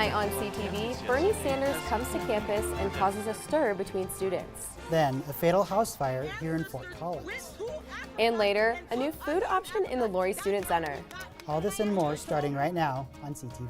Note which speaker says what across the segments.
Speaker 1: Tonight on CTV, Bernie Sanders comes to campus and causes a stir between students.
Speaker 2: Then, a fatal house fire here in Fort Collins.
Speaker 1: And later, a new food option in the Lory Student Center.
Speaker 2: All this and more starting right now on CTV.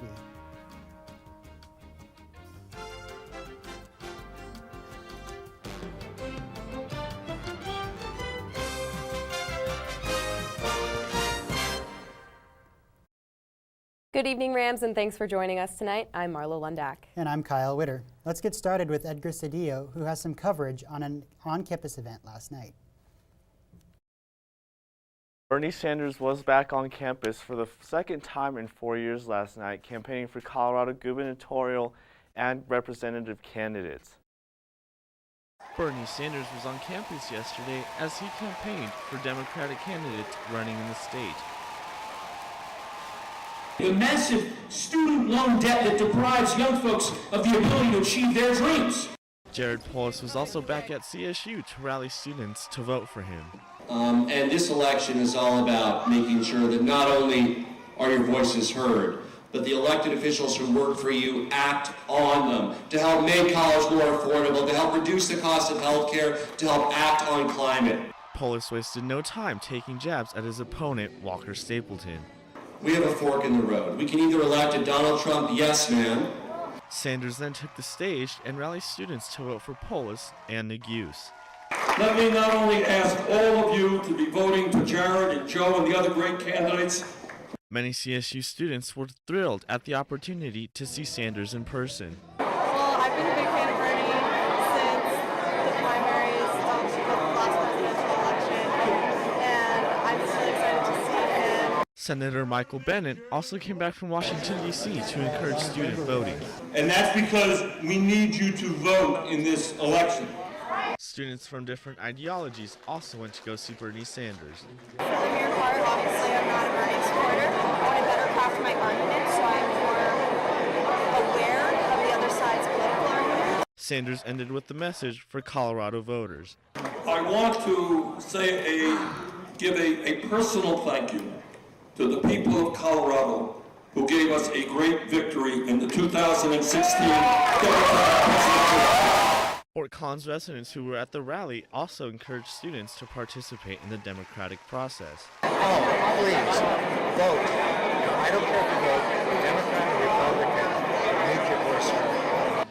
Speaker 1: Good evening, Rams, and thanks for joining us tonight. I'm Marla Lundak.
Speaker 2: And I'm Kyle Witter. Let's get started with Edgar Cedillo, who has some coverage on an on-campus event last night.
Speaker 3: Bernie Sanders was back on campus for the second time in 4 years last night, campaigning for Colorado gubernatorial and representative candidates.
Speaker 4: Bernie Sanders was on campus yesterday as he campaigned for Democratic candidates running in the state.
Speaker 5: The massive student loan debt that deprives young folks of the ability to achieve their dreams.
Speaker 4: Jared Polis was also back at CSU to rally students to vote for him.
Speaker 6: And this election is all about making sure that not only are your voices heard, but the elected officials who work for you act on them to help make college more affordable, to help reduce the cost of health care, to help act on climate.
Speaker 4: Polis wasted no time taking jabs at his opponent, Walker Stapleton.
Speaker 6: We have a fork in the road. We can either elect a Donald Trump yes man.
Speaker 4: Sanders then took the stage and rallied students to vote for Polis and Neguse.
Speaker 5: Let me not only ask all of you to be voting for Jared and Joe and the other great candidates.
Speaker 4: Many CSU students were thrilled at the opportunity to see Sanders in person.
Speaker 7: Well, I've been a big fan of Bernie since the primaries of the last presidential election, and I'm just really excited to see him.
Speaker 4: Senator Michael Bennet also came back from Washington, D.C. to encourage student voting.
Speaker 5: And that's because we need you to vote in this election.
Speaker 4: Students from different ideologies also went to go see Bernie Sanders.
Speaker 7: For the mere part, obviously I'm not a Bernie supporter. I want to better craft my argument so I'm more aware of the other side's political argument.
Speaker 4: Sanders ended with the message for Colorado voters.
Speaker 5: I want to give a personal thank you to the people of Colorado who gave us a great victory in the 2016 Democratic presidential.
Speaker 4: Fort Collins residents who were at the rally also encouraged students to participate in the democratic process.
Speaker 8: Oh, please, vote. I don't care if you vote Democrat or Republican, make your voice heard.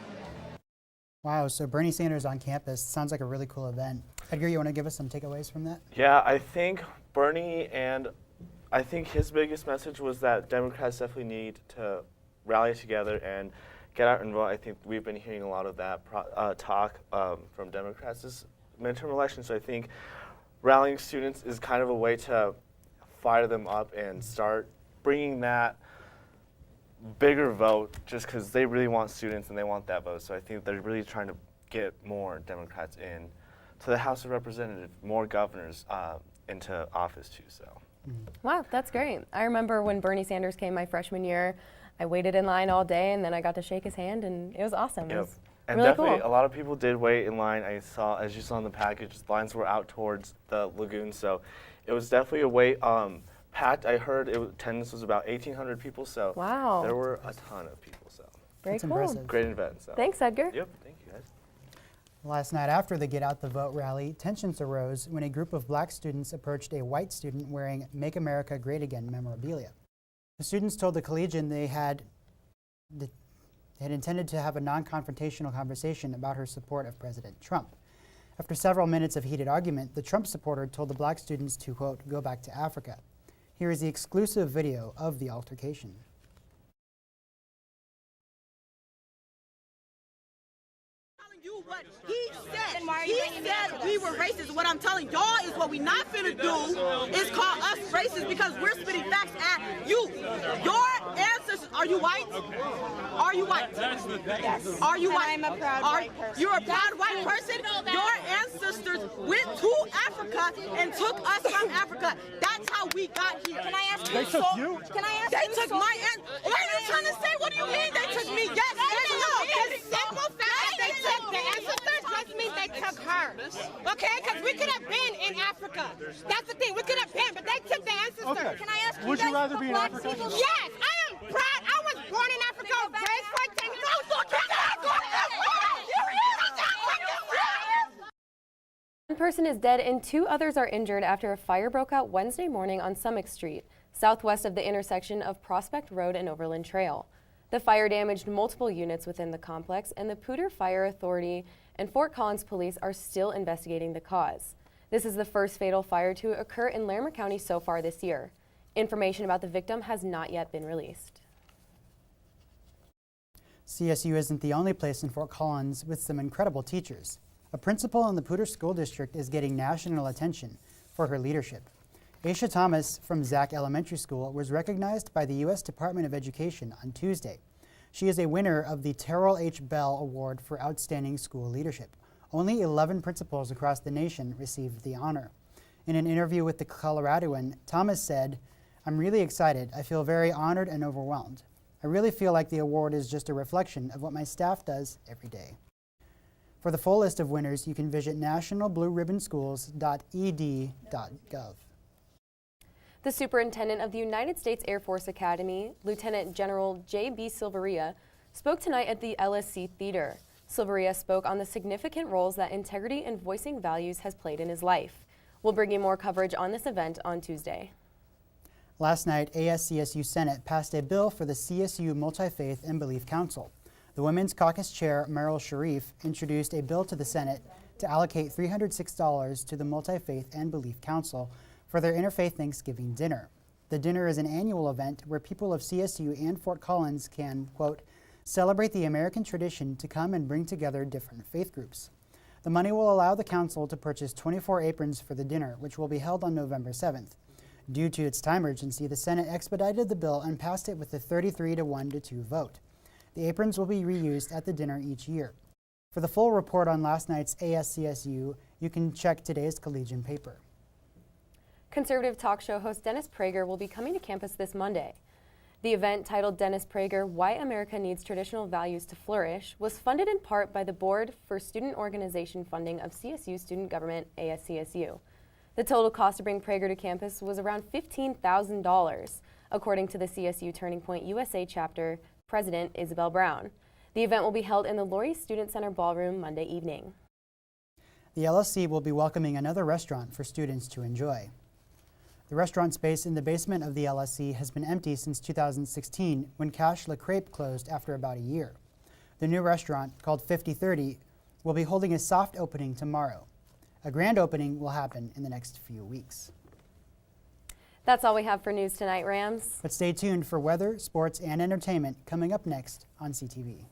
Speaker 2: Wow, so Bernie Sanders on campus sounds like a really cool event. Edgar, you want to give us some takeaways from that?
Speaker 3: Yeah, I think Bernie I think his biggest message was that Democrats definitely need to rally together and get out and vote. I think we've been hearing a lot of that talk from Democrats this midterm election, so I think rallying students is kind of a way to fire them up and start bringing that bigger vote just because they really want students and they want that vote. So I think they're really trying to get more Democrats in to the House of Representatives, more governors into office too. So.
Speaker 1: Wow, that's great. I remember when Bernie Sanders came my freshman year, I waited in line all day and then I got to shake his hand and it was awesome.
Speaker 3: Yep.
Speaker 1: It was
Speaker 3: and
Speaker 1: really
Speaker 3: definitely
Speaker 1: cool.
Speaker 3: A lot of people did wait in line. I saw, as you saw in the package, lines were out towards the lagoon, so it was definitely a wait. Packed, I heard attendance was about 1,800 people, so
Speaker 1: wow.
Speaker 3: There were a ton of people. So
Speaker 1: Very
Speaker 2: That's
Speaker 1: cool.
Speaker 2: impressive.
Speaker 3: Great event. So.
Speaker 1: Thanks, Edgar.
Speaker 3: Yep, thank you guys.
Speaker 2: Last night after the Get Out the Vote rally, tensions arose when a group of black students approached a white student wearing Make America Great Again memorabilia. The students told the Collegian they had intended to have a non-confrontational conversation about her support of President Trump. After several minutes of heated argument, the Trump supporter told the black students to, quote, go back to Africa. Here is the exclusive video of the altercation.
Speaker 9: What he said we were racist. What I'm telling y'all is what we not finna do is call us racist because we're spitting facts at you. Your ancestors, are you white? Are you white?
Speaker 7: Yes.
Speaker 9: Are you white?
Speaker 7: I'm a proud white person.
Speaker 9: You're a proud white person? Your ancestors went to Africa and took us from Africa. That's how we got here.
Speaker 7: Can I ask you?
Speaker 9: They took
Speaker 7: you? Can I ask
Speaker 9: They
Speaker 7: you?
Speaker 9: took my aunt. What are you trying to say? What do you mean they took me? Yes, no. It's simple fact that they took the ancestors just means they took her. Okay? Because we could have been in Africa. That's the thing. We could have been, but they took the ancestors.
Speaker 7: Okay. Can I ask you?
Speaker 8: Would you rather be in Africa?
Speaker 9: Yes, I am proud. I was born in Africa, raised for
Speaker 1: person is dead and 2 others are injured after a fire broke out Wednesday morning on Summit Street, southwest of the intersection of Prospect Road and Overland Trail. The fire damaged multiple units within the complex, and the Poudre Fire Authority and Fort Collins Police are still investigating the cause. This is the first fatal fire to occur in Larimer County so far this year. Information about the victim has not yet been released.
Speaker 2: CSU isn't the only place in Fort Collins with some incredible teachers. A principal in the Poudre School District is getting national attention for her leadership. Aisha Thomas from Zach Elementary School was recognized by the U.S. Department of Education on Tuesday. She is a winner of the Terrell H. Bell Award for Outstanding School Leadership. Only 11 principals across the nation received the honor. In an interview with the Coloradoan, Thomas said, "I'm really excited. I feel very honored and overwhelmed. I really feel like the award is just a reflection of what my staff does every day." For the full list of winners, you can visit nationalblueribbonschools.ed.gov.
Speaker 1: The superintendent of the United States Air Force Academy, Lieutenant General J.B. Silveria, spoke tonight at the LSC Theater. Silveria spoke on the significant roles that integrity and voicing values has played in his life. We'll bring you more coverage on this event on Tuesday.
Speaker 2: Last night, ASCSU Senate passed a bill for the CSU Multi-Faith and Belief Council. The Women's Caucus Chair, Meryl Sharif, introduced a bill to the Senate to allocate $306 to the Multi-Faith and Belief Council for their Interfaith Thanksgiving dinner. The dinner is an annual event where people of CSU and Fort Collins can, quote, celebrate the American tradition to come and bring together different faith groups. The money will allow the council to purchase 24 aprons for the dinner, which will be held on November 7th. Due to its time urgency, the Senate expedited the bill and passed it with a 33-1-2 vote. The aprons will be reused at the dinner each year. For the full report on last night's ASCSU, you can check today's Collegian paper.
Speaker 1: Conservative talk show host Dennis Prager will be coming to campus this Monday. The event, titled Dennis Prager, Why America Needs Traditional Values to Flourish, was funded in part by the Board for Student Organization Funding of CSU Student Government, ASCSU. The total cost to bring Prager to campus was around $15,000, according to the CSU Turning Point USA chapter president, Isabel Brown. The event will be held in the Lory Student Center ballroom Monday evening.
Speaker 2: The LSC will be welcoming another restaurant for students to enjoy. The restaurant space in the basement of the LSC has been empty since 2016 when Cache Le Crepe closed after about a year. The new restaurant, called 5030, will be holding a soft opening tomorrow. A grand opening will happen in the next few weeks.
Speaker 1: That's all we have for news tonight, Rams.
Speaker 2: But stay tuned for weather, sports, and entertainment coming up next on CTV.